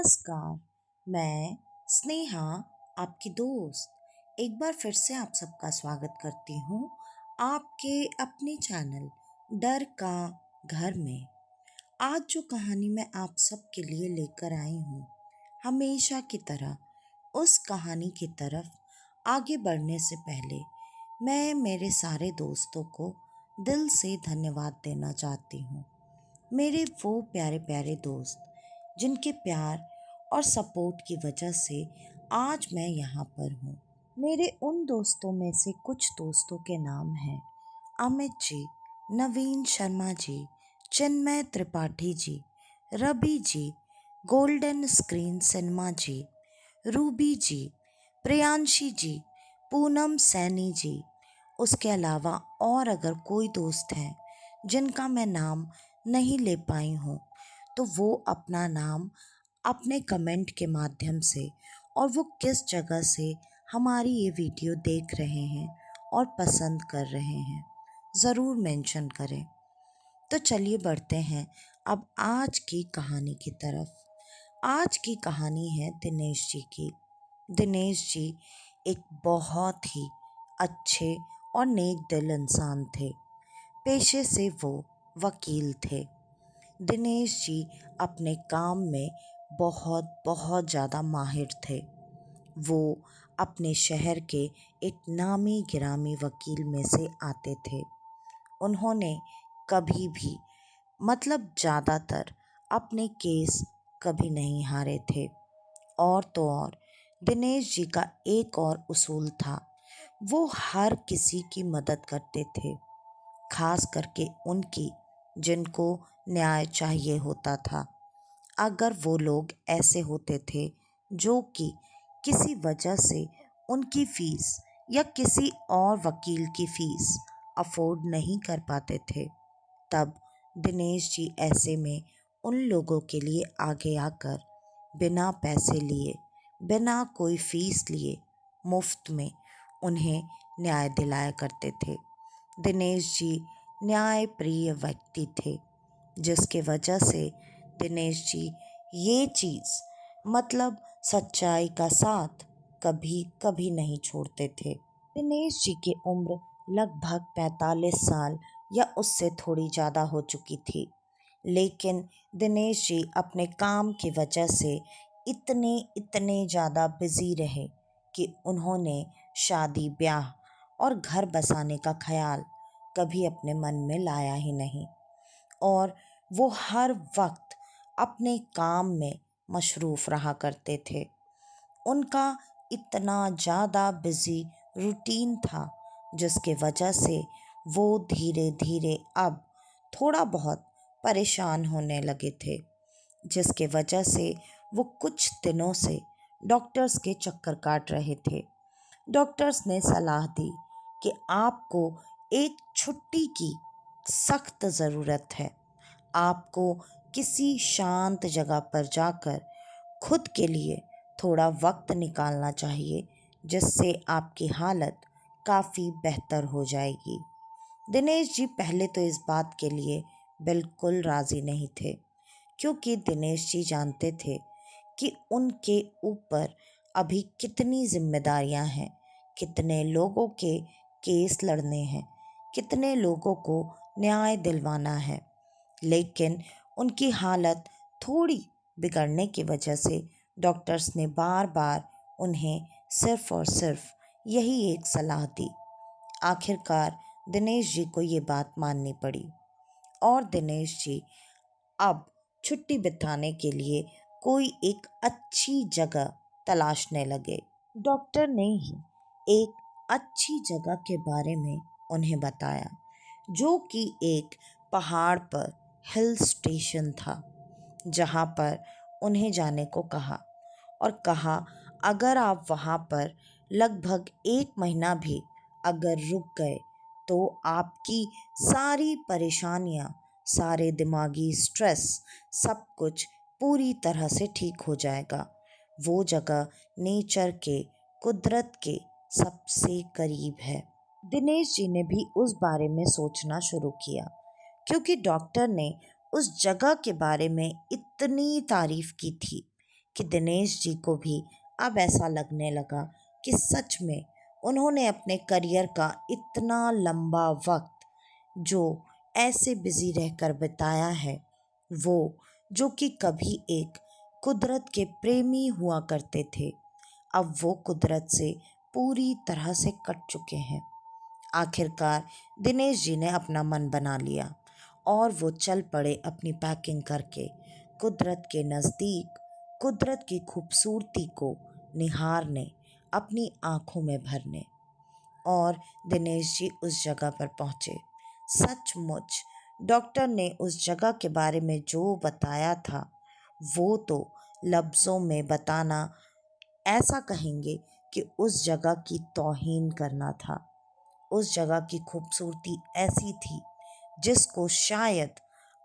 नमस्कार। मैं स्नेहा, आपकी दोस्त, एक बार फिर से आप सबका स्वागत करती हूँ आपके अपने चैनल डर का घर में। आज जो कहानी मैं आप सबके लिए लेकर आई हूँ, हमेशा की तरह उस कहानी की तरफ आगे बढ़ने से पहले मैं मेरे सारे दोस्तों को दिल से धन्यवाद देना चाहती हूँ। मेरे वो प्यारे प्यारे दोस्त जिनके प्यार और सपोर्ट की वजह से आज मैं यहाँ पर हूँ। मेरे उन दोस्तों में से कुछ दोस्तों के नाम हैं अमित जी, नवीन शर्मा जी, चिन्मय Tripathi ji, Ravi ji, golden screen cinema जी, रूबी जी, प्रियांशी जी, पूनम सैनी जी। उसके अलावा और अगर कोई दोस्त हैं जिनका मैं नाम नहीं ले पाई हूँ तो वो अपना नाम अपने कमेंट के माध्यम से और वो किस जगह से हमारी ये वीडियो देख रहे हैं और पसंद कर रहे हैं ज़रूर मेंशन करें। तो चलिए बढ़ते हैं अब आज की कहानी की तरफ। आज की कहानी है दिनेश जी की। दिनेश जी एक बहुत ही अच्छे और नेक दिल इंसान थे। पेशे से वो वकील थे। दिनेश जी अपने काम में बहुत बहुत ज़्यादा माहिर थे। वो अपने शहर के एक नामी गिरामी वकील में से आते थे। उन्होंने कभी भी ज़्यादातर अपने केस कभी नहीं हारे थे। और तो और दिनेश जी का एक और उसूल था, वो हर किसी की मदद करते थे, खास करके उनकी जिनको न्याय चाहिए होता था। अगर वो लोग ऐसे होते थे जो कि किसी वजह से उनकी फ़ीस या किसी और वकील की फ़ीस अफोर्ड नहीं कर पाते थे, तब दिनेश जी ऐसे में उन लोगों के लिए आगे आकर बिना पैसे लिए, बिना कोई फ़ीस लिए, मुफ्त में उन्हें न्याय दिलाया करते थे। दिनेश जी न्याय प्रिय व्यक्ति थे, जिसके वजह से दिनेश जी ये चीज़ सच्चाई का साथ कभी कभी नहीं छोड़ते थे। दिनेश जी की उम्र लगभग 45 साल या उससे थोड़ी ज़्यादा हो चुकी थी, लेकिन दिनेश जी अपने काम की वजह से इतने इतने ज़्यादा बिज़ी रहे कि उन्होंने शादी ब्याह और घर बसाने का ख्याल कभी अपने मन में लाया ही नहीं। और वो हर वक्त अपने काम में मशरूफ़ रहा करते थे। उनका इतना ज़्यादा बिज़ी रूटीन था, जिसके वजह से वो धीरे धीरे अब थोड़ा बहुत परेशान होने लगे थे, जिसके वजह से वो कुछ दिनों से डॉक्टर्स के चक्कर काट रहे थे। डॉक्टर्स ने सलाह दी कि आपको एक छुट्टी की सख्त ज़रूरत है। आपको किसी शांत जगह पर जाकर खुद के लिए थोड़ा वक्त निकालना चाहिए, जिससे आपकी हालत काफ़ी बेहतर हो जाएगी। दिनेश जी पहले तो इस बात के लिए बिल्कुल राज़ी नहीं थे, क्योंकि दिनेश जी जानते थे कि उनके ऊपर अभी कितनी जिम्मेदारियां हैं, कितने लोगों के केस लड़ने हैं, कितने लोगों को न्याय दिलवाना है। लेकिन उनकी हालत थोड़ी बिगड़ने की वजह से डॉक्टर्स ने बार बार उन्हें सिर्फ और सिर्फ यही एक सलाह दी। आखिरकार दिनेश जी को ये बात माननी पड़ी और दिनेश जी अब छुट्टी बिताने के लिए कोई एक अच्छी जगह तलाशने लगे। डॉक्टर ने ही एक अच्छी जगह के बारे में उन्हें बताया, जो कि एक पहाड़ पर हिल स्टेशन था, जहाँ पर उन्हें जाने को कहा और कहा अगर आप वहाँ पर लगभग 1 महीना भी अगर रुक गए तो आपकी सारी परेशानियाँ, सारे दिमागी स्ट्रेस, सब कुछ पूरी तरह से ठीक हो जाएगा। वो जगह नेचर के, कुदरत के सबसे करीब है। दिनेश जी ने भी उस बारे में सोचना शुरू किया, क्योंकि डॉक्टर ने उस जगह के बारे में इतनी तारीफ की थी, कि दिनेश जी को भी अब ऐसा लगने लगा कि सच में उन्होंने अपने करियर का इतना लंबा वक्त जो ऐसे बिजी रहकर बिताया है, वो जो कि कभी एक कुदरत के प्रेमी हुआ करते थे, अब वो कुदरत से पूरी तरह से कट चुके हैं। आखिरकार दिनेश जी ने अपना मन बना लिया और वो चल पड़े अपनी पैकिंग करके कुदरत के नज़दीक, कुदरत की खूबसूरती को निहारने, अपनी आंखों में भरने। और दिनेश जी उस जगह पर पहुंचे। सचमुच डॉक्टर ने उस जगह के बारे में जो बताया था, वो तो लफ्ज़ों में बताना, ऐसा कहेंगे कि उस जगह की तौहीन करना था। उस जगह की खूबसूरती ऐसी थी जिसको शायद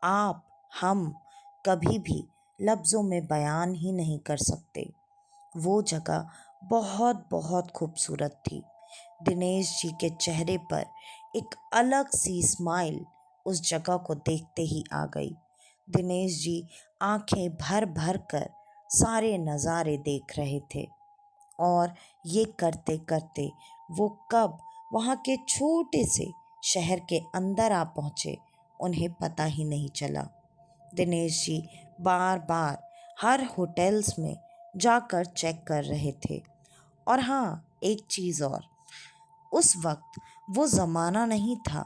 आप, हम कभी भी लफ्ज़ों में बयान ही नहीं कर सकते। वो जगह बहुत बहुत खूबसूरत थी। दिनेश जी के चेहरे पर एक अलग सी स्माइल उस जगह को देखते ही आ गई। दिनेश जी आंखें भर भर कर सारे नज़ारे देख रहे थे और ये करते करते वो कब वहाँ के छोटे से शहर के अंदर आ पहुँचे, उन्हें पता ही नहीं चला। दिनेश जी बार बार हर होटल्स में जाकर चेक कर रहे थे। और हाँ, एक चीज़ और, उस वक्त वो ज़माना नहीं था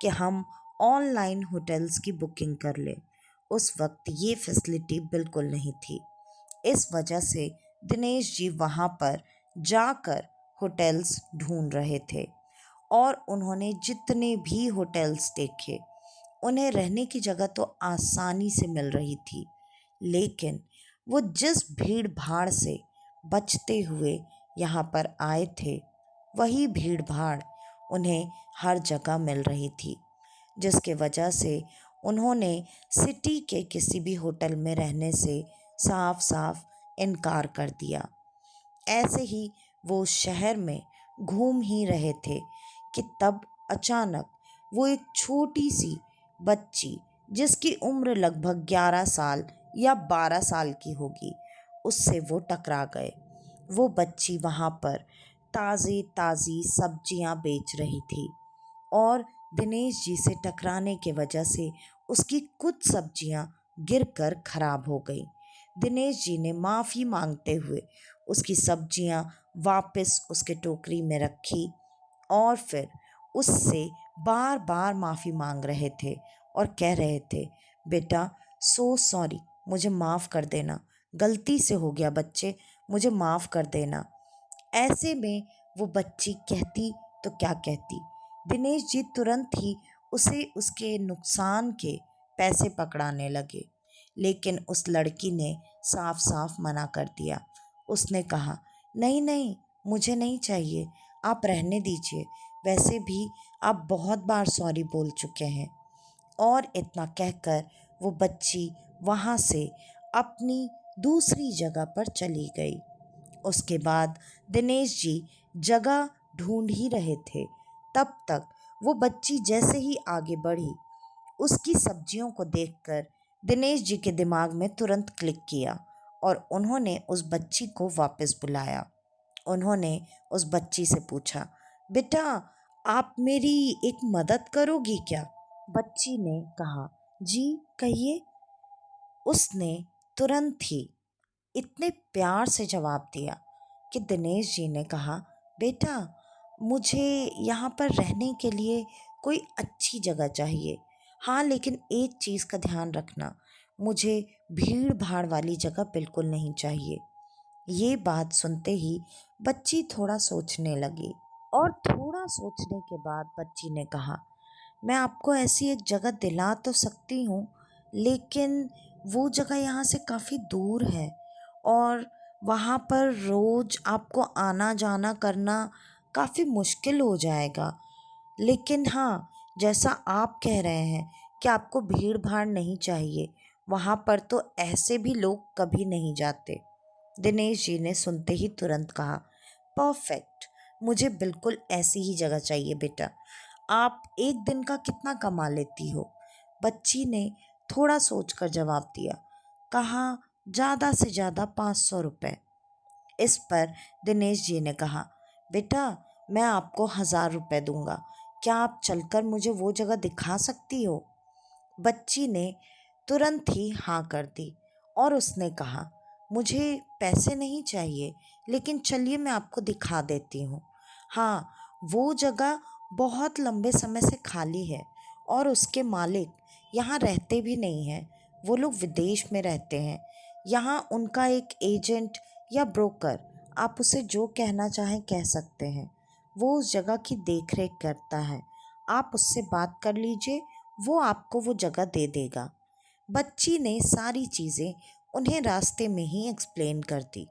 कि हम ऑनलाइन होटल्स की बुकिंग कर लें। उस वक्त ये फैसिलिटी बिल्कुल नहीं थी। इस वजह से दिनेश जी वहाँ पर जाकर होटल्स ढूंढ रहे थे और उन्होंने जितने भी होटल्स देखे, उन्हें रहने की जगह तो आसानी से मिल रही थी, लेकिन वो जिस भीड़ भाड़ से बचते हुए यहाँ पर आए थे, वही भीड़ भाड़ उन्हें हर जगह मिल रही थी, जिसके वजह से उन्होंने सिटी के किसी भी होटल में रहने से साफ साफ इनकार कर दिया। ऐसे ही वो शहर में घूम ही रहे थे कि तब अचानक वो एक छोटी सी बच्ची, जिसकी उम्र लगभग 11 साल या 12 साल की होगी, उससे वो टकरा गए। वो बच्ची वहाँ पर ताज़ी ताज़ी सब्जियाँ बेच रही थी और दिनेश जी से टकराने के वजह से उसकी कुछ सब्जियां गिरकर खराब हो गई। दिनेश जी ने माफ़ी मांगते हुए उसकी सब्जियां वापस उसके टोकरी में रखी और फिर उससे बार बार माफ़ी मांग रहे थे और कह रहे थे, बेटा सो सॉरी, मुझे माफ़ कर देना, गलती से हो गया बच्चे, मुझे माफ़ कर देना। ऐसे में वो बच्ची कहती तो क्या कहती, दिनेश जी तुरंत ही उसे उसके नुकसान के पैसे पकड़ाने लगे, लेकिन उस लड़की ने साफ साफ मना कर दिया। उसने कहा, नहीं नहीं, मुझे नहीं चाहिए, आप रहने दीजिए, वैसे भी आप बहुत बार सॉरी बोल चुके हैं। और इतना कहकर वो बच्ची वहाँ से अपनी दूसरी जगह पर चली गई। उसके बाद दिनेश जी जगह ढूंढ ही रहे थे, तब तक वो बच्ची जैसे ही आगे बढ़ी, उसकी सब्जियों को देखकर दिनेश जी के दिमाग में तुरंत क्लिक किया और उन्होंने उस बच्ची को वापस बुलाया। उन्होंने उस बच्ची से पूछा, बेटा आप मेरी एक मदद करोगी क्या? बच्ची ने कहा, जी कहिए। उसने तुरंत ही इतने प्यार से जवाब दिया कि दिनेश जी ने कहा, बेटा मुझे यहाँ पर रहने के लिए कोई अच्छी जगह चाहिए। हाँ, लेकिन एक चीज़ का ध्यान रखना, मुझे भीड़ भाड़ वाली जगह बिल्कुल नहीं चाहिए। ये बात सुनते ही बच्ची थोड़ा सोचने लगी और थोड़ा सोचने के बाद बच्ची ने कहा, मैं आपको ऐसी एक जगह दिला तो सकती हूँ, लेकिन वो जगह यहाँ से काफ़ी दूर है और वहाँ पर रोज़ आपको आना जाना करना काफ़ी मुश्किल हो जाएगा। लेकिन हाँ, जैसा आप कह रहे हैं कि आपको भीड़ भाड़ नहीं चाहिए, वहाँ पर तो ऐसे भी लोग कभी नहीं जाते। दिनेश जी ने सुनते ही तुरंत कहा, परफेक्ट, मुझे बिल्कुल ऐसी ही जगह चाहिए बेटा। आप एक दिन का कितना कमा लेती हो? बच्ची ने थोड़ा सोचकर जवाब दिया, कहा ज़्यादा से ज़्यादा 500 रुपये। इस पर दिनेश जी ने कहा, बेटा मैं आपको 1000 रुपये दूंगा, क्या आप चलकर मुझे वो जगह दिखा सकती हो? बच्ची ने तुरंत ही हाँ कर दी और उसने कहा, मुझे पैसे नहीं चाहिए, लेकिन चलिए मैं आपको दिखा देती हूँ। हाँ, वो जगह बहुत लंबे समय से खाली है और उसके मालिक यहाँ रहते भी नहीं हैं, वो लोग विदेश में रहते हैं। यहाँ उनका एक एजेंट या ब्रोकर, आप उसे जो कहना चाहें कह सकते हैं, वो उस जगह की देख रेख करता है। आप उससे बात कर लीजिए, वो आपको वो जगह दे देगा। बच्ची ने सारी चीज़ें उन्हें रास्ते में ही एक्सप्लेन कर दी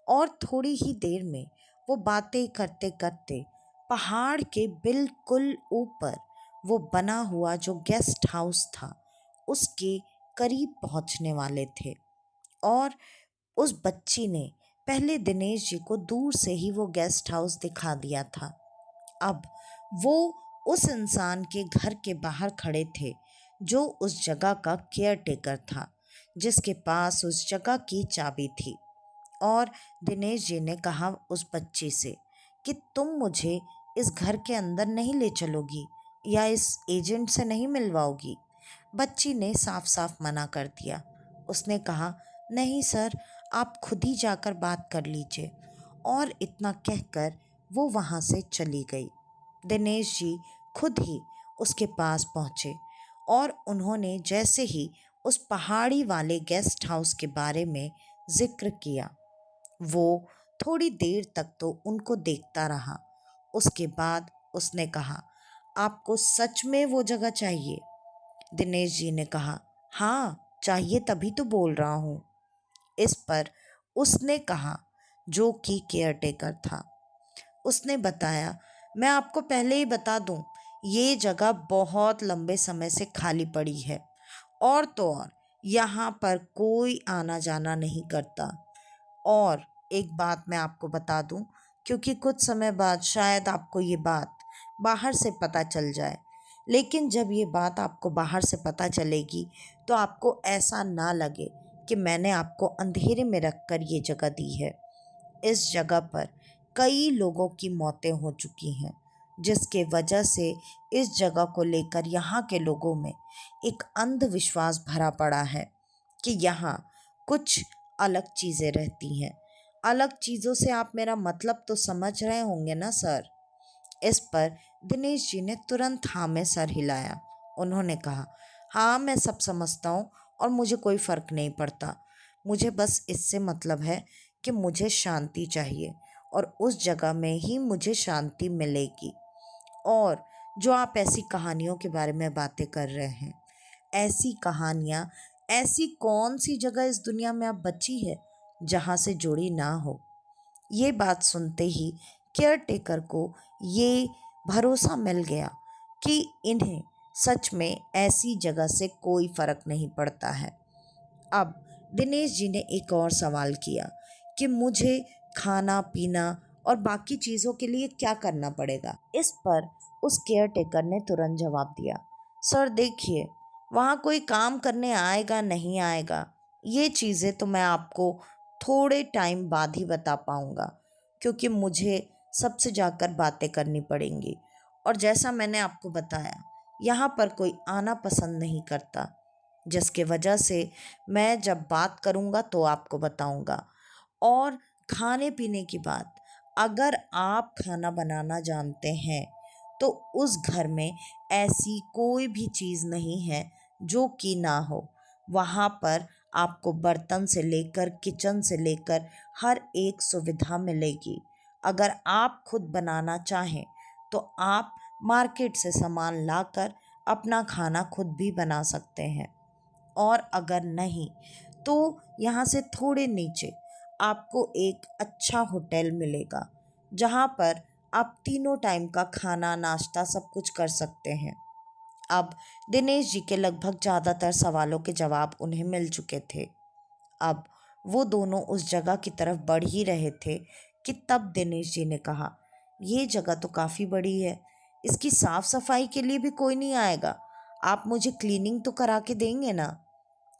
और थोड़ी ही देर में वो बातें करते करते पहाड़ के बिल्कुल ऊपर वो बना हुआ जो गेस्ट हाउस था उसके करीब पहुंचने वाले थे। और उस बच्ची ने पहले दिनेश जी को दूर से ही वो गेस्ट हाउस दिखा दिया था। अब वो उस इंसान के घर के बाहर खड़े थे जो उस जगह का केयर टेकर था, जिसके पास उस जगह की चाबी थी। और दिनेश जी ने कहा उस बच्ची से कि तुम मुझे इस घर के अंदर नहीं ले चलोगी या इस एजेंट से नहीं मिलवाओगी? बच्ची ने साफ साफ मना कर दिया। उसने कहा, नहीं सर, आप खुद ही जाकर बात कर लीजिए। और इतना कहकर वो वहाँ से चली गई। दिनेश जी खुद ही उसके पास पहुँचे और उन्होंने जैसे ही उस पहाड़ी वाले गेस्ट हाउस के बारे में जिक्र किया, वो थोड़ी देर तक तो उनको देखता रहा। उसके बाद उसने कहा, आपको सच में वो जगह चाहिए? दिनेश जी ने कहा, हाँ चाहिए, तभी तो बोल रहा हूँ। इस पर उसने कहा, जो कि केयरटेकर था, उसने बताया, मैं आपको पहले ही बता दूं, ये जगह बहुत लंबे समय से खाली पड़ी है और तो और यहाँ पर कोई आना जाना नहीं करता। और एक बात मैं आपको बता दूं, क्योंकि कुछ समय बाद शायद आपको ये बात बाहर से पता चल जाए, लेकिन जब ये बात आपको बाहर से पता चलेगी तो आपको ऐसा ना लगे कि मैंने आपको अंधेरे में रखकर ये जगह दी है। इस जगह पर कई लोगों की मौतें हो चुकी हैं, जिसके वजह से इस जगह को लेकर यहाँ के लोगों में एक अंधविश्वास भरा पड़ा है कि यहाँ कुछ अलग चीज़ें रहती हैं। अलग चीज़ों से आप मेरा मतलब तो समझ रहे होंगे ना सर? इस पर दिनेश जी ने तुरंत हाँ में सर हिलाया। उन्होंने कहा, हाँ मैं सब समझता हूँ और मुझे कोई फ़र्क नहीं पड़ता। मुझे बस इससे मतलब है कि मुझे शांति चाहिए और उस जगह में ही मुझे शांति मिलेगी। और जो आप ऐसी कहानियों के बारे में बातें कर रहे हैं, ऐसी कहानियाँ, ऐसी कौन सी जगह इस दुनिया में अब बची है जहाँ से जुड़ी ना हो? ये बात सुनते ही केयर टेकर को ये भरोसा मिल गया कि इन्हें सच में ऐसी जगह से कोई फर्क नहीं पड़ता है। अब दिनेश जी ने एक और सवाल किया कि मुझे खाना पीना और बाकी चीज़ों के लिए क्या करना पड़ेगा? इस पर उस केयर टेकर ने तुरंत जवाब दिया, सर देखिए, वहाँ कोई काम करने आएगा नहीं आएगा, ये चीज़ें तो मैं आपको थोड़े टाइम बाद ही बता पाऊँगा, क्योंकि मुझे सबसे जाकर बातें करनी पड़ेंगी। और जैसा मैंने आपको बताया, यहाँ पर कोई आना पसंद नहीं करता, जिसके वजह से मैं जब बात करूँगा तो आपको बताऊँगा। और खाने पीने की बात, अगर आप खाना बनाना जानते हैं तो उस घर में ऐसी कोई भी चीज़ नहीं है जो कि ना हो। वहाँ पर आपको बर्तन से लेकर किचन से लेकर हर एक सुविधा मिलेगी। अगर आप खुद बनाना चाहें तो आप मार्केट से सामान लाकर अपना खाना खुद भी बना सकते हैं। और अगर नहीं तो यहाँ से थोड़े नीचे आपको एक अच्छा होटल मिलेगा जहाँ पर आप तीनों टाइम का खाना नाश्ता सब कुछ कर सकते हैं। अब दिनेश जी के लगभग ज़्यादातर सवालों के जवाब उन्हें मिल चुके थे। अब वो दोनों उस जगह की तरफ बढ़ ही रहे थे कि तब दिनेश जी ने कहा, ये जगह तो काफ़ी बड़ी है, इसकी साफ सफाई के लिए भी कोई नहीं आएगा, आप मुझे क्लीनिंग तो करा के देंगे ना?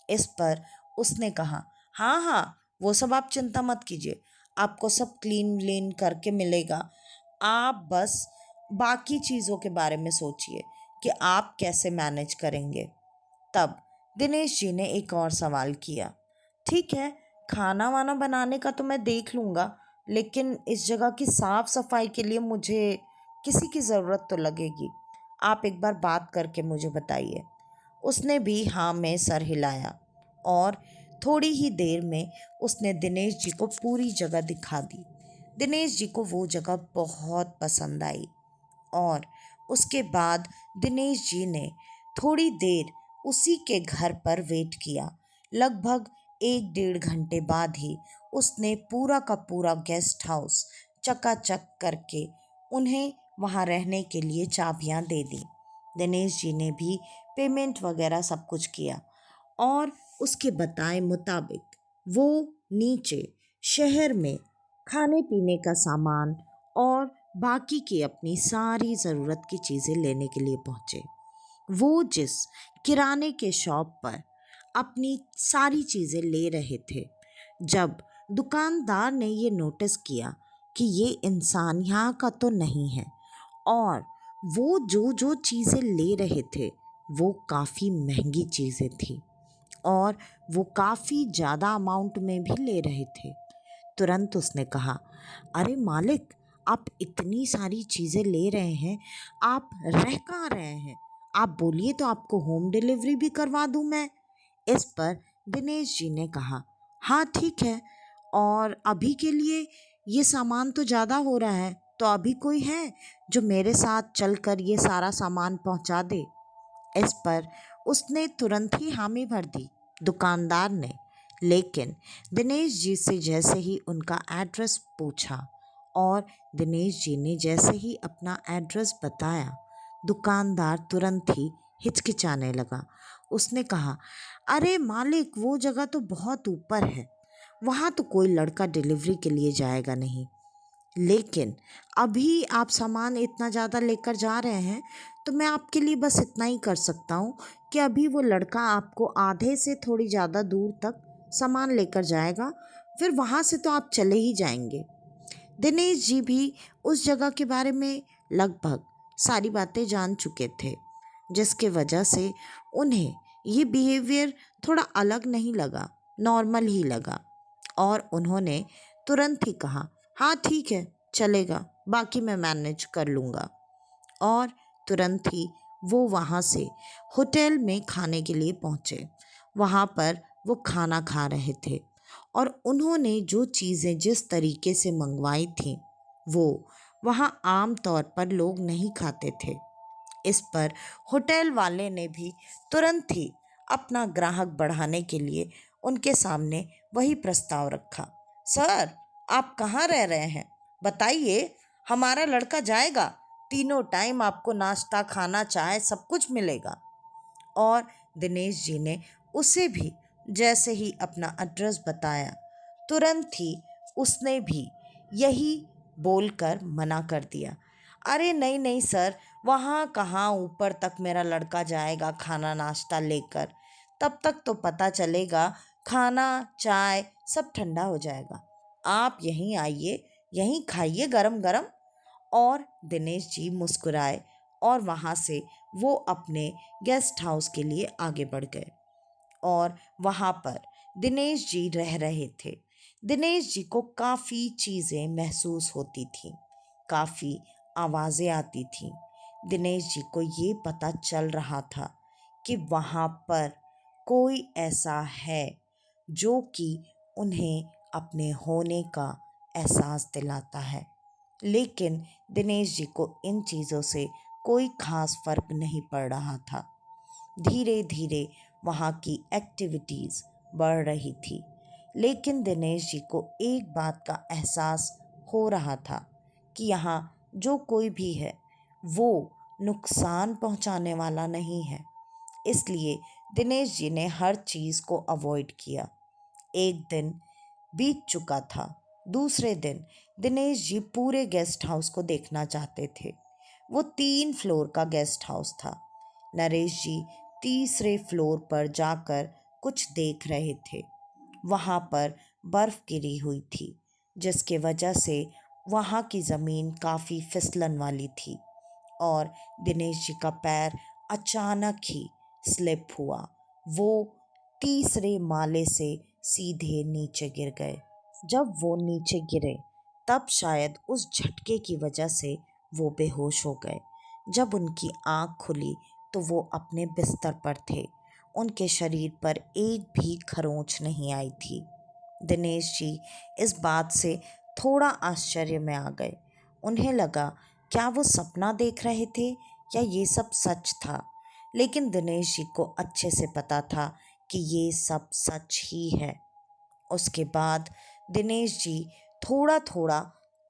इस पर उसने कहा, हाँ हाँ, वो सब आप चिंता मत कीजिए, आपको सब क्लीन व्लीन करके मिलेगा। आप बस बाकी चीज़ों के बारे में सोचिए कि आप कैसे मैनेज करेंगे। तब दिनेश जी ने एक और सवाल किया, ठीक है, खाना वाना बनाने का तो मैं देख लूँगा, लेकिन इस जगह की साफ सफाई के लिए मुझे किसी की ज़रूरत तो लगेगी। आप एक बार बात करके मुझे बताइए। उसने भी हाँ में सर हिलाया और थोड़ी ही देर में उसने दिनेश जी को पूरी जगह दिखा दी। दिनेश जी को वो जगह बहुत पसंद आई और उसके बाद दिनेश जी ने थोड़ी देर उसी के घर पर वेट किया। लगभग 1 डेढ़ घंटे बाद ही उसने पूरा का पूरा गेस्ट हाउस चकाचक करके उन्हें वहाँ रहने के लिए चाबियाँ दे दी। दिनेश जी ने भी पेमेंट वगैरह सब कुछ किया और उसके बताए मुताबिक वो नीचे शहर में खाने पीने का सामान और बाकी की अपनी सारी ज़रूरत की चीज़ें लेने के लिए पहुँचे। वो जिस किराने के शॉप पर अपनी सारी चीज़ें ले रहे थे, जब दुकानदार ने ये नोटिस किया कि ये इंसान यहाँ का तो नहीं है और वो जो जो चीज़ें ले रहे थे वो काफ़ी महंगी चीज़ें थी और वो काफ़ी ज़्यादा अमाउंट में भी ले रहे थे, तुरंत उसने कहा, अरे मालिक, आप इतनी सारी चीज़ें ले रहे हैं, आप रह कहाँ रहे हैं? आप बोलिए तो आपको होम डिलीवरी भी करवा दूँ मैं। इस पर दिनेश जी ने कहा, हाँ ठीक है, और अभी के लिए ये सामान तो ज़्यादा हो रहा है, तो अभी कोई है जो मेरे साथ चलकर ये सारा सामान पहुंचा दे? इस पर उसने तुरंत ही हामी भर दी, दुकानदार ने। लेकिन दिनेश जी से जैसे ही उनका एड्रेस पूछा और दिनेश जी ने जैसे ही अपना एड्रेस बताया, दुकानदार तुरंत ही हिचकिचाने लगा। उसने कहा, अरे मालिक, वो जगह तो बहुत ऊपर है, वहाँ तो कोई लड़का डिलीवरी के लिए जाएगा नहीं। लेकिन अभी आप सामान इतना ज़्यादा लेकर जा रहे हैं, तो मैं आपके लिए बस इतना ही कर सकता हूँ कि अभी वो लड़का आपको आधे से थोड़ी ज़्यादा दूर तक सामान लेकर जाएगा, फिर वहाँ से तो आप चले ही जाएंगे। दिनेश जी भी उस जगह के बारे में लगभग सारी बातें जान चुके थे, जिसके वजह से उन्हें ये बिहेवियर थोड़ा अलग नहीं लगा, नॉर्मल ही लगा और उन्होंने तुरंत ही कहा, हाँ ठीक है, चलेगा, बाकी मैं मैनेज कर लूँगा। और तुरंत ही वो वहाँ से होटल में खाने के लिए पहुँचे। वहाँ पर वो खाना खा रहे थे और उन्होंने जो चीज़ें जिस तरीके से मंगवाई थीं, वो वहाँ आम तौर पर लोग नहीं खाते थे। इस पर होटल वाले ने भी तुरंत ही अपना ग्राहक बढ़ाने के लिए उनके सामने वही प्रस्ताव रखा, सर, आप कहाँ रह रहे हैं? बताइए, हमारा लड़का जाएगा, तीनों टाइम आपको नाश्ता, खाना, चाय सब कुछ मिलेगा। और दिनेश जी ने उसे भी जैसे ही अपना एड्रेस बताया, तुरंत ही उसने भी यही बोलकर मना कर दिया, अरे नहीं नहीं सर, वहाँ कहाँ ऊपर तक मेरा लड़का जाएगा खाना नाश्ता लेकर, तब तक तो पता चलेगा खाना चाय सब ठंडा हो जाएगा, आप यहीं आइए, यहीं खाइए गरम गरम। और दिनेश जी मुस्कुराए और वहाँ से वो अपने गेस्ट हाउस के लिए आगे बढ़ गए और वहाँ पर दिनेश जी रह रहे थे। दिनेश जी को काफ़ी चीज़ें महसूस होती थीं, काफ़ी आवाज़ें आती थीं। दिनेश जी को ये पता चल रहा था कि वहाँ पर कोई ऐसा है जो कि उन्हें अपने होने का एहसास दिलाता है। लेकिन दिनेश जी को इन चीज़ों से कोई ख़ास फ़र्क नहीं पड़ रहा था। धीरे धीरे वहाँ की एक्टिविटीज़ बढ़ रही थी, लेकिन दिनेश जी को एक बात का एहसास हो रहा था कि यहाँ जो कोई भी है वो नुकसान पहुँचाने वाला नहीं है। इसलिए दिनेश जी ने हर चीज़ को अवॉइड किया। एक दिन बीत चुका था। दूसरे दिन दिनेश जी पूरे गेस्ट हाउस को देखना चाहते थे। वो 3 फ्लोर का गेस्ट हाउस था। नरेश जी तीसरे फ्लोर पर जाकर कुछ देख रहे थे। वहाँ पर बर्फ़ गिरी हुई थी, जिसके वजह से वहाँ की ज़मीन काफ़ी फिसलन वाली थी और दिनेश जी का पैर अचानक ही स्लिप हुआ। वो तीसरे माले से सीधे नीचे गिर गए। जब वो नीचे गिरे तब शायद उस झटके की वजह से वो बेहोश हो गए। जब उनकी आँख खुली तो वो अपने बिस्तर पर थे। उनके शरीर पर एक भी खरोंच नहीं आई थी। दिनेश जी इस बात से थोड़ा आश्चर्य में आ गए। उन्हें लगा क्या वो सपना देख रहे थे या ये सब सच था। लेकिन दिनेश जी को अच्छे से पता था कि ये सब सच ही है। उसके बाद दिनेश जी थोड़ा थोड़ा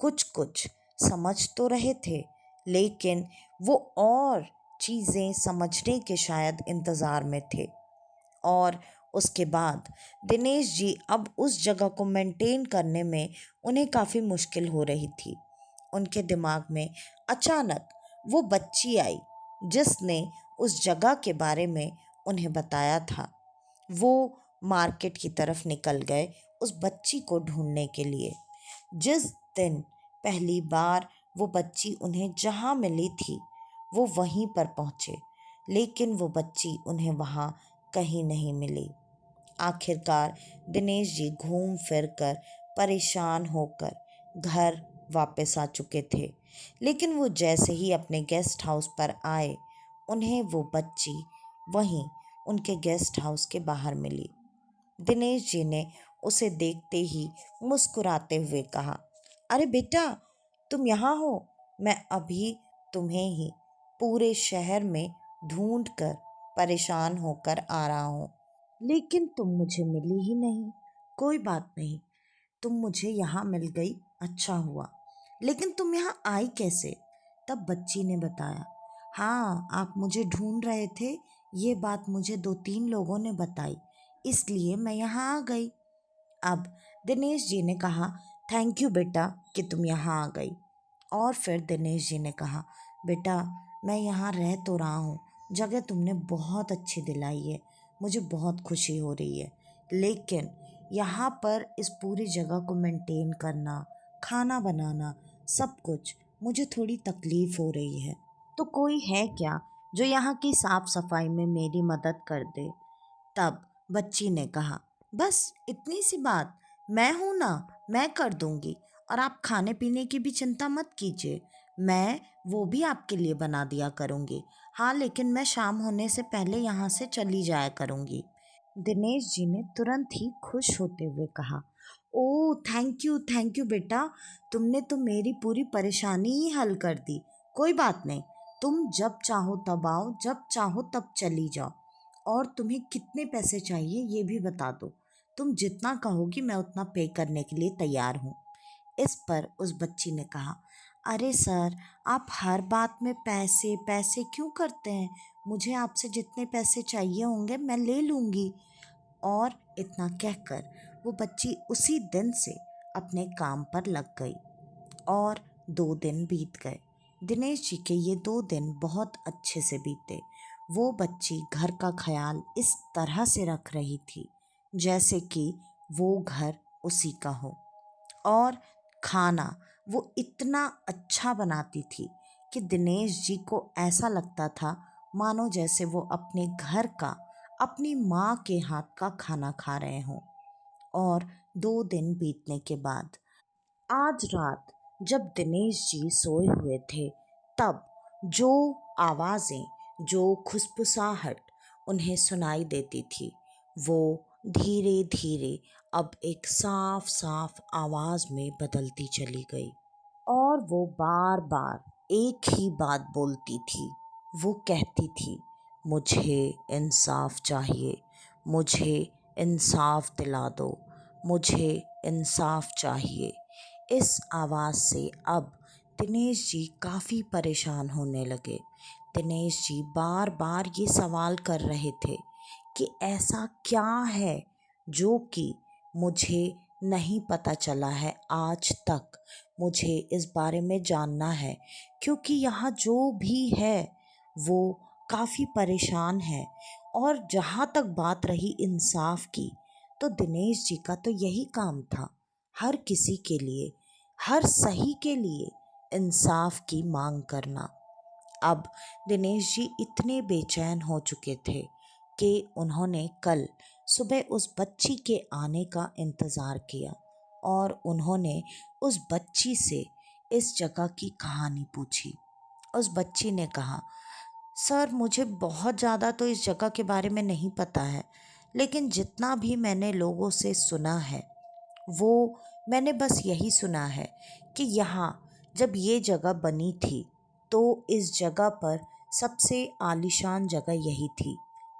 कुछ कुछ समझ तो रहे थे, लेकिन वो और चीज़ें समझने के शायद इंतज़ार में थे। और उसके बाद दिनेश जी अब उस जगह को मेंटेन करने में उन्हें काफ़ी मुश्किल हो रही थी। उनके दिमाग में अचानक वो बच्ची आई जिसने उस जगह के बारे में उन्हें बताया था। वो मार्केट की तरफ निकल गए उस बच्ची को ढूंढने के लिए। जिस दिन पहली बार वो बच्ची उन्हें जहाँ मिली थी वो वहीं पर पहुँचे, लेकिन वो बच्ची उन्हें वहाँ कहीं नहीं मिली। आखिरकार दिनेश जी घूम फिर कर परेशान होकर घर वापस आ चुके थे, लेकिन वो जैसे ही अपने गेस्ट हाउस पर आए उन्हें वो बच्ची वहीं उनके गेस्ट हाउस के बाहर मिली। दिनेश जी ने उसे देखते ही मुस्कुराते हुए कहा, अरे बेटा, तुम यहाँ हो। मैं अभी तुम्हें ही पूरे शहर में ढूंढ कर परेशान होकर आ रहा हूँ, लेकिन तुम मुझे मिली ही नहीं। कोई बात नहीं, तुम मुझे यहाँ मिल गई, अच्छा हुआ। लेकिन तुम यहाँ आई कैसे? तब बच्ची ने बताया, हाँ, आप मुझे ढूंढ रहे थे, ये बात मुझे 2-3 लोगों ने बताई, इसलिए मैं यहाँ आ गई। अब दिनेश जी ने कहा, थैंक यू बेटा कि तुम यहाँ आ गई। और फिर दिनेश जी ने कहा, बेटा, मैं यहाँ रह तो रहा हूँ, जगह तुमने बहुत अच्छी दिलाई है, मुझे बहुत खुशी हो रही है, लेकिन यहाँ पर इस पूरी जगह को मेंटेन करना, खाना बनाना, सब कुछ मुझे थोड़ी तकलीफ़ हो रही है। तो कोई है क्या जो यहाँ की साफ़ सफाई में मेरी मदद कर दे? तब बच्ची ने कहा, बस इतनी सी बात, मैं हूँ ना, मैं कर दूंगी। और आप खाने पीने की भी चिंता मत कीजिए, मैं वो भी आपके लिए बना दिया करूँगी। हाँ, लेकिन मैं शाम होने से पहले यहाँ से चली जाया करूँगी। दिनेश जी ने तुरंत ही खुश होते हुए कहा, ओह थैंक यू बेटा, तुमने तो मेरी पूरी परेशानी ही हल कर दी। कोई बात नहीं, तुम जब चाहो तब आओ, जब चाहो तब चली जाओ। और तुम्हें कितने पैसे चाहिए ये भी बता दो, तुम जितना कहोगी मैं उतना पे करने के लिए तैयार हूँ। इस पर उस बच्ची ने कहा, अरे सर, आप हर बात में पैसे पैसे क्यों करते हैं? मुझे आपसे जितने पैसे चाहिए होंगे मैं ले लूँगी। और इतना कहकर वो बच्ची उसी दिन से अपने काम पर लग गई। और 2 दिन बीत गए। दिनेश जी के ये 2 दिन बहुत अच्छे से बीते। वो बच्ची घर का ख्याल इस तरह से रख रही थी जैसे कि वो घर उसी का हो। और खाना वो इतना अच्छा बनाती थी कि दिनेश जी को ऐसा लगता था मानो जैसे वो अपने घर का, अपनी माँ के हाथ का खाना खा रहे हों। और 2 दिन बीतने के बाद आज रात जब दिनेश जी सोए हुए थे तब जो आवाज़ें, जो खुसफुसाहट उन्हें सुनाई देती थी वो धीरे धीरे अब एक साफ साफ आवाज़ में बदलती चली गई। और वो बार बार एक ही बात बोलती थी। वो कहती थी, मुझे इंसाफ चाहिए, मुझे इंसाफ दिला दो, मुझे इंसाफ चाहिए। इस आवाज़ से अब दिनेश जी काफ़ी परेशान होने लगे। दिनेश जी बार बार ये सवाल कर रहे थे कि ऐसा क्या है जो कि मुझे नहीं पता चला है आज तक। मुझे इस बारे में जानना है, क्योंकि यहाँ जो भी है वो काफ़ी परेशान है। और जहाँ तक बात रही इंसाफ की, तो दिनेश जी का तो यही काम था, हर किसी के लिए, हर सही के लिए इंसाफ की मांग करना। अब दिनेश जी इतने बेचैन हो चुके थे कि उन्होंने कल सुबह उस बच्ची के आने का इंतज़ार किया और उन्होंने उस बच्ची से इस जगह की कहानी पूछी। उस बच्ची ने कहा, सर मुझे बहुत ज़्यादा तो इस जगह के बारे में नहीं पता है, लेकिन जितना भी मैंने लोगों से सुना है वो मैंने बस यही सुना है कि यहाँ जब ये जगह बनी थी तो इस जगह पर सबसे आलीशान जगह यही थी,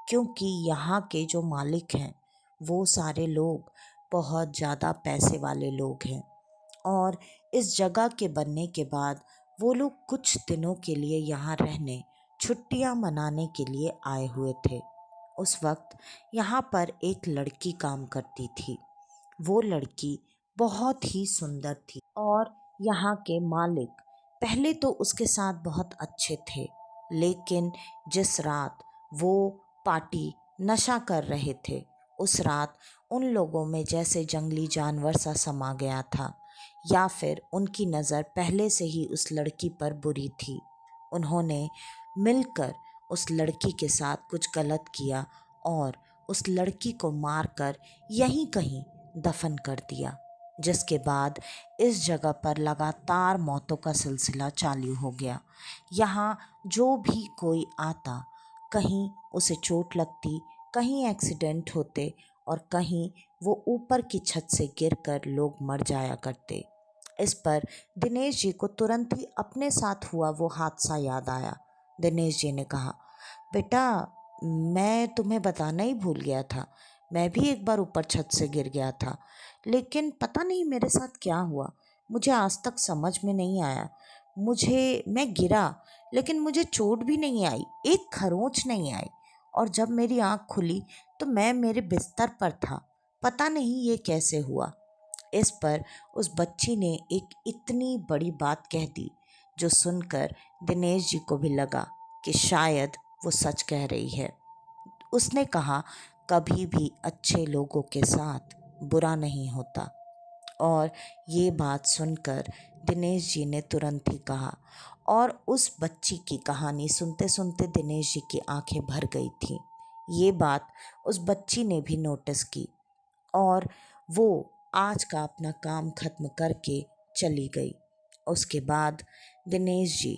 क्योंकि यहाँ के जो मालिक हैं वो सारे लोग बहुत ज़्यादा पैसे वाले लोग हैं। और इस जगह के बनने के बाद वो लोग कुछ दिनों के लिए यहाँ रहने, छुट्टियाँ मनाने के लिए आए हुए थे। उस वक्त यहाँ पर एक लड़की काम करती थी। वो लड़की बहुत ही सुंदर थी और यहाँ के मालिक पहले तो उसके साथ बहुत अच्छे थे, लेकिन जिस रात वो पार्टी नशा कर रहे थे उस रात उन लोगों में जैसे जंगली जानवर सा समा गया था, या फिर उनकी नज़र पहले से ही उस लड़की पर बुरी थी। उन्होंने मिलकर उस लड़की के साथ कुछ गलत किया और उस लड़की को मारकर यहीं कहीं दफन कर दिया, जिसके बाद इस जगह पर लगातार मौतों का सिलसिला चालू हो गया। यहाँ जो भी कोई आता, कहीं उसे चोट लगती, कहीं एक्सीडेंट होते और कहीं वो ऊपर की छत से गिरकर लोग मर जाया करते। इस पर दिनेश जी को तुरंत ही अपने साथ हुआ वो हादसा याद आया। दिनेश जी ने कहा, बेटा मैं तुम्हें बताना ही भूल गया था, मैं भी एक बार ऊपर छत से गिर गया था, लेकिन पता नहीं मेरे साथ क्या हुआ, मुझे आज तक समझ में नहीं आया। मैं गिरा लेकिन मुझे चोट भी नहीं आई, एक खरोंच नहीं आई, और जब मेरी आँख खुली तो मैं मेरे बिस्तर पर था, पता नहीं ये कैसे हुआ। इस पर उस बच्ची ने एक इतनी बड़ी बात कह दी जो सुनकर दिनेश जी को भी लगा कि शायद वो सच कह रही है। उसने कहा, कभी भी अच्छे लोगों के साथ बुरा नहीं होता। और ये बात सुनकर दिनेश जी ने तुरंत ही कहा, और उस बच्ची की कहानी सुनते सुनते दिनेश जी की आंखें भर गई थी। ये बात उस बच्ची ने भी नोटिस की और वो आज का अपना काम खत्म करके चली गई। उसके बाद दिनेश जी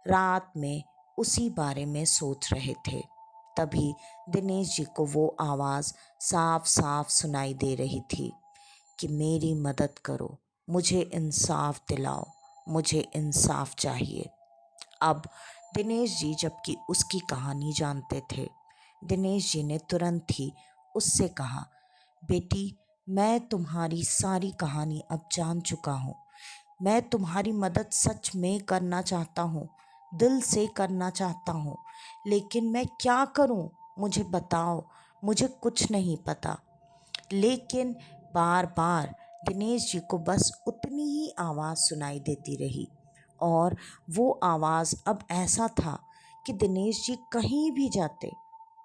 रात में उसी बारे में सोच रहे थे, तभी दिनेश जी को वो आवाज़ साफ साफ सुनाई दे रही थी कि मेरी मदद करो, मुझे इंसाफ दिलाओ, मुझे इंसाफ चाहिए। अब दिनेश जी जबकि उसकी कहानी जानते थे, दिनेश जी ने तुरंत ही उससे कहा, बेटी मैं तुम्हारी सारी कहानी अब जान चुका हूँ, मैं तुम्हारी मदद सच में करना चाहता हूँ, दिल से करना चाहता हूँ, लेकिन मैं क्या करूँ मुझे बताओ, मुझे कुछ नहीं पता। लेकिन बार बार दिनेश जी को बस उतनी ही आवाज़ सुनाई देती रही और वो आवाज़ अब ऐसा था कि दिनेश जी कहीं भी जाते,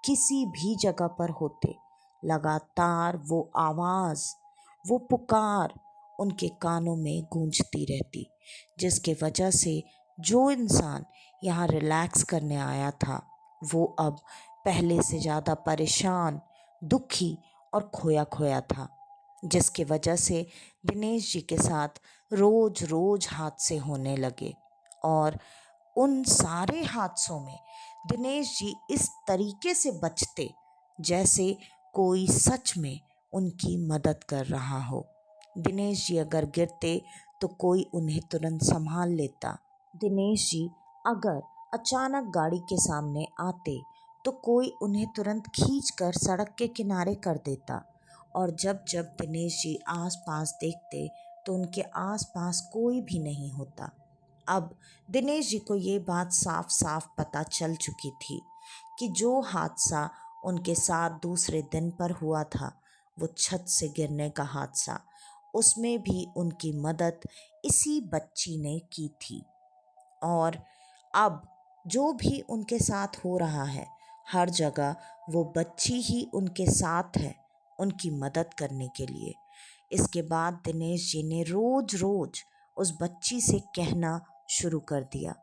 किसी भी जगह पर होते, लगातार वो आवाज़, वो पुकार उनके कानों में गूंजती रहती, जिसके वजह से जो इंसान यहाँ रिलैक्स करने आया था वो अब पहले से ज़्यादा परेशान, दुखी और खोया खोया था, जिसकी वजह से दिनेश जी के साथ रोज रोज हादसे होने लगे। और उन सारे हादसों में दिनेश जी इस तरीके से बचते जैसे कोई सच में उनकी मदद कर रहा हो। दिनेश जी अगर गिरते तो कोई उन्हें तुरंत संभाल लेता। दिनेश जी अगर अचानक गाड़ी के सामने आते तो कोई उन्हें तुरंत खींचकर सड़क के किनारे कर देता। और जब जब दिनेश जी आसपास देखते तो उनके आसपास कोई भी नहीं होता। अब दिनेश जी को ये बात साफ साफ पता चल चुकी थी कि जो हादसा उनके साथ दूसरे दिन पर हुआ था, वो छत से गिरने का हादसा, उसमें भी उनकी मदद इसी बच्ची ने की थी। और अब जो भी उनके साथ हो रहा है, हर जगह वो बच्ची ही उनके साथ है, उनकी मदद करने के लिए। इसके बाद दिनेश जी ने रोज रोज उस बच्ची से कहना शुरू कर दिया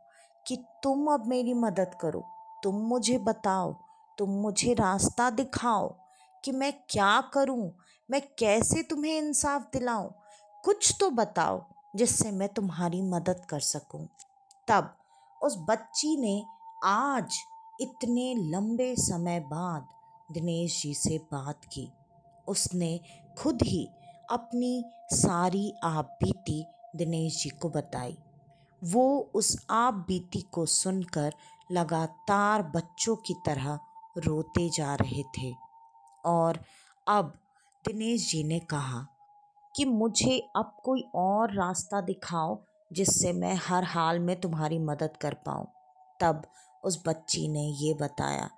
कि तुम अब मेरी मदद करो, तुम मुझे बताओ, तुम मुझे रास्ता दिखाओ कि मैं क्या करूं, मैं कैसे तुम्हें इंसाफ दिलाऊं, कुछ तो बताओ जिससे मैं तुम्हारी मदद कर सकूं। तब उस बच्ची ने आज इतने लंबे समय बाद दिनेश जी से बात की। उसने खुद ही अपनी सारी आप बीती दिनेश जी को बताई। वो उस आप बीती को सुनकर लगातार बच्चों की तरह रोते जा रहे थे। और अब दिनेश जी ने कहा कि मुझे अब कोई और रास्ता दिखाओ जिससे मैं हर हाल में तुम्हारी मदद कर पाऊँ। तब उस बच्ची ने ये बताया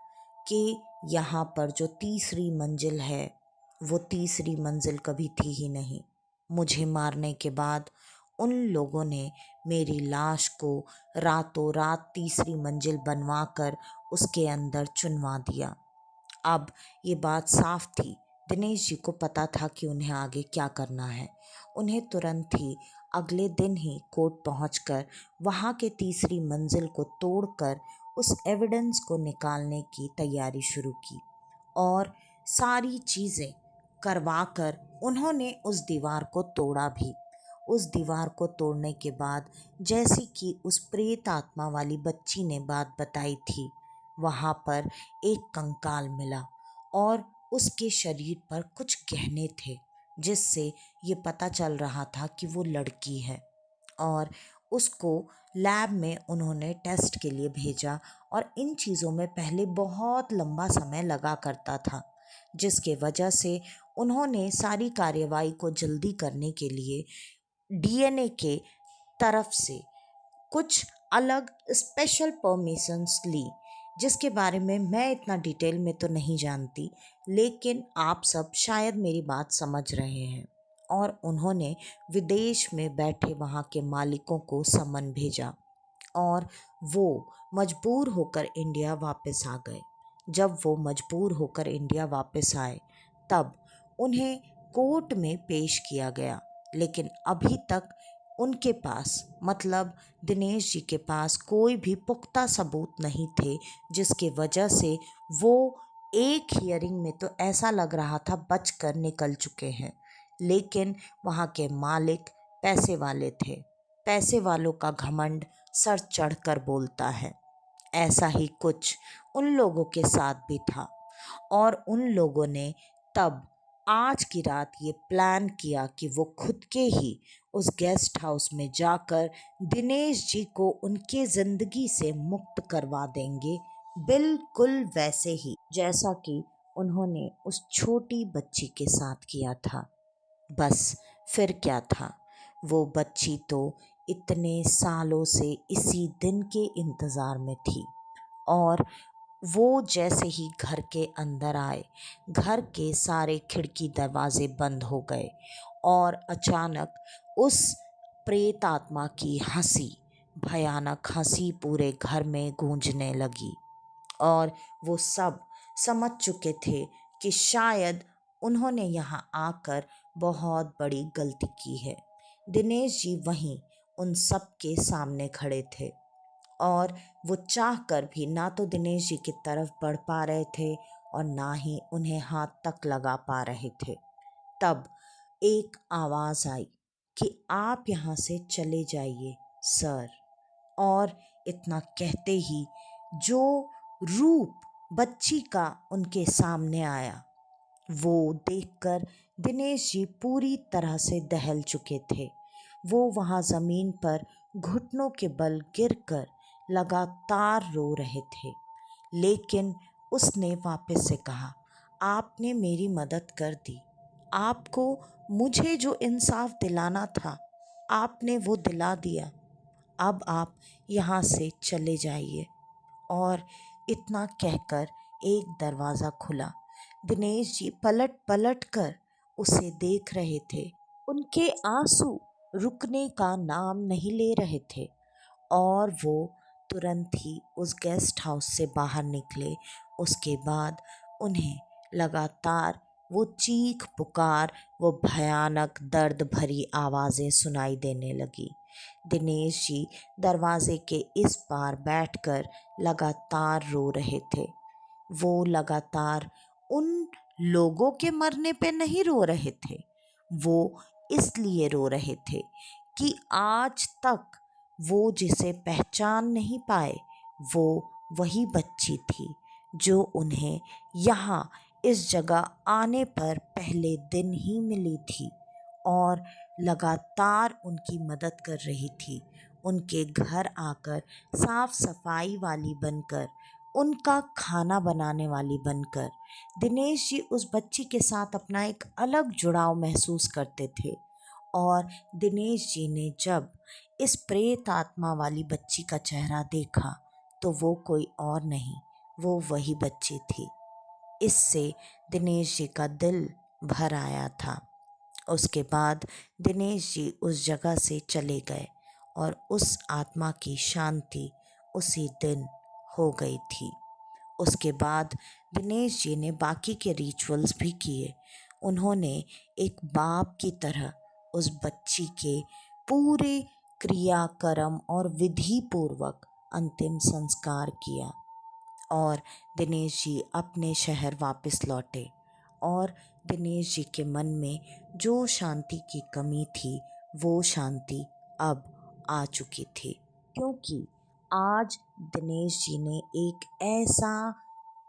कि यहाँ पर जो तीसरी मंजिल है वो तीसरी मंजिल कभी थी ही नहीं। मुझे मारने के बाद उन लोगों ने मेरी लाश को रातों रात तीसरी मंजिल बनवा कर उसके अंदर चुनवा दिया। अब ये बात साफ थी, दिनेश जी को पता था कि उन्हें आगे क्या करना है। उन्हें तुरंत ही अगले दिन ही कोर्ट पहुंचकर वहां के तीसरी मंजिल को तोड़कर उस एविडेंस को निकालने की तैयारी शुरू की और सारी चीज़ें करवाकर उन्होंने उस दीवार को तोड़ा भी। उस दीवार को तोड़ने के बाद जैसी कि उस प्रेत आत्मा वाली बच्ची ने बात बताई थी, वहाँ पर एक कंकाल मिला और उसके शरीर पर कुछ गहने थे जिससे ये पता चल रहा था कि वो लड़की है। और उसको लैब में उन्होंने टेस्ट के लिए भेजा और इन चीज़ों में पहले बहुत लंबा समय लगा करता था, जिसके वजह से उन्होंने सारी कार्यवाही को जल्दी करने के लिए डीएनए के तरफ से कुछ अलग स्पेशल परमिशंस ली, जिसके बारे में मैं इतना डिटेल में तो नहीं जानती, लेकिन आप सब शायद मेरी बात समझ रहे हैं। और उन्होंने विदेश में बैठे वहाँ के मालिकों को समन भेजा और वो मजबूर होकर इंडिया वापस आ गए। जब वो मजबूर होकर इंडिया वापस आए तब उन्हें कोर्ट में पेश किया गया, लेकिन अभी तक उनके पास मतलब दिनेश जी के पास कोई भी पुख्ता सबूत नहीं थे, जिसके वजह से वो एक हियरिंग में तो ऐसा लग रहा था बच कर निकल चुके हैं। लेकिन वहाँ के मालिक पैसे वाले थे। पैसे वालों का घमंड सर चढ़कर बोलता है। ऐसा ही कुछ उन लोगों के साथ भी था और उन लोगों ने तब आज की रात ये प्लान किया कि वो खुद के ही उस गेस्ट हाउस में जाकर दिनेश जी को उनके ज़िंदगी से मुक्त करवा देंगे, बिल्कुल वैसे ही जैसा कि उन्होंने उस छोटी बच्ची के साथ किया था। बस फिर क्या था, वो बच्ची तो इतने सालों से इसी दिन के इंतज़ार में थी। और वो जैसे ही घर के अंदर आए, घर के सारे खिड़की दरवाजे बंद हो गए और अचानक उस प्रेत आत्मा की हंसी, भयानक हंसी पूरे घर में गूंजने लगी। और वो सब समझ चुके थे कि शायद उन्होंने यहाँ आकर बहुत बड़ी गलती की है। दिनेश जी वहीं उन सब के सामने खड़े थे और वो चाह कर भी ना तो दिनेश जी की तरफ बढ़ पा रहे थे और ना ही उन्हें हाथ तक लगा पा रहे थे। तब एक आवाज़ आई कि आप यहाँ से चले जाइए सर। और इतना कहते ही जो रूप बच्ची का उनके सामने आया, वो देखकर दिनेश जी पूरी तरह से दहल चुके थे। वो वहाँ ज़मीन पर घुटनों के बल गिरकर लगातार रो रहे थे। लेकिन उसने वापस से कहा, आपने मेरी मदद कर दी, आपको मुझे जो इंसाफ दिलाना था आपने वो दिला दिया, अब आप यहाँ से चले जाइए। और इतना कहकर एक दरवाज़ा खुला। दिनेश जी पलट पलट कर उसे देख रहे थे। उनके आंसू रुकने का नाम नहीं ले रहे थे और वो तुरंत ही उस गेस्ट हाउस से बाहर निकले। उसके बाद उन्हें लगातार वो चीख पुकार, वो भयानक दर्द भरी आवाज़ें सुनाई देने लगी। दिनेश जी दरवाजे के इस पार बैठकर लगातार रो रहे थे। वो लगातार उन लोगों के मरने पे नहीं रो रहे थे, वो इसलिए रो रहे थे कि आज तक वो जिसे पहचान नहीं पाए, वो वही बच्ची थी जो उन्हें यहाँ इस जगह आने पर पहले दिन ही मिली थी और लगातार उनकी मदद कर रही थी, उनके घर आकर साफ सफाई वाली बनकर, उनका खाना बनाने वाली बनकर। दिनेश जी उस बच्ची के साथ अपना एक अलग जुड़ाव महसूस करते थे और दिनेश जी ने जब इस प्रेत आत्मा वाली बच्ची का चेहरा देखा तो वो कोई और नहीं, वो वही बच्ची थी। इससे दिनेश जी का दिल भर आया था। उसके बाद दिनेश जी उस जगह से चले गए और उस आत्मा की शांति उसी दिन हो गई थी। उसके बाद दिनेश जी ने बाकी के रिचुअल्स भी किए। उन्होंने एक बाप की तरह उस बच्ची के पूरे क्रियाक्रम और विधि पूर्वक अंतिम संस्कार किया और दिनेश जी अपने शहर वापस लौटे। और दिनेश जी के मन में जो शांति की कमी थी, वो शांति अब आ चुकी थी, क्योंकि आज दिनेश जी ने एक ऐसा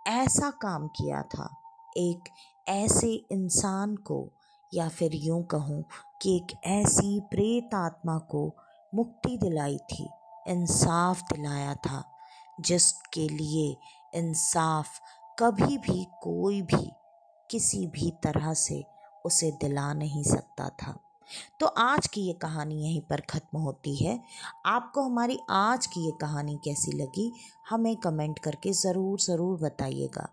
ऐसा काम किया था, एक ऐसे इंसान को, या फिर यूं कहूँ कि एक ऐसी प्रेत आत्मा को मुक्ति दिलाई थी, इंसाफ दिलाया था, जिसके लिए इंसाफ कभी भी कोई भी किसी भी तरह से उसे दिला नहीं सकता था। तो आज की ये कहानी यहीं पर ख़त्म होती है। आपको हमारी आज की ये कहानी कैसी लगी, हमें कमेंट करके ज़रूर बताइएगा।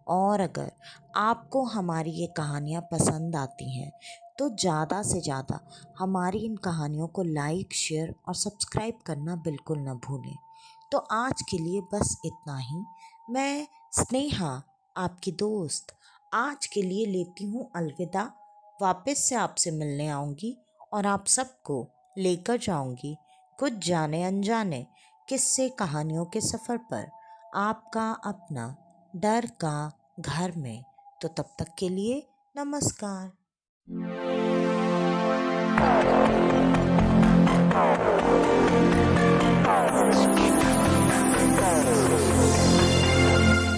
और अगर आपको हमारी ये कहानियाँ पसंद आती हैं तो ज़्यादा से ज़्यादा हमारी इन कहानियों को लाइक, शेयर और सब्सक्राइब करना बिल्कुल न भूलें। तो आज के लिए बस इतना ही। मैं स्नेहा, आपकी दोस्त, आज के लिए लेती हूँ अलविदा। वापस से आपसे मिलने आऊँगी और आप सबको लेकर जाऊँगी कुछ जाने अनजाने किस्से कहानियों के सफ़र पर, आपका अपना डर का घर में। तो तब तक के लिए नमस्कार।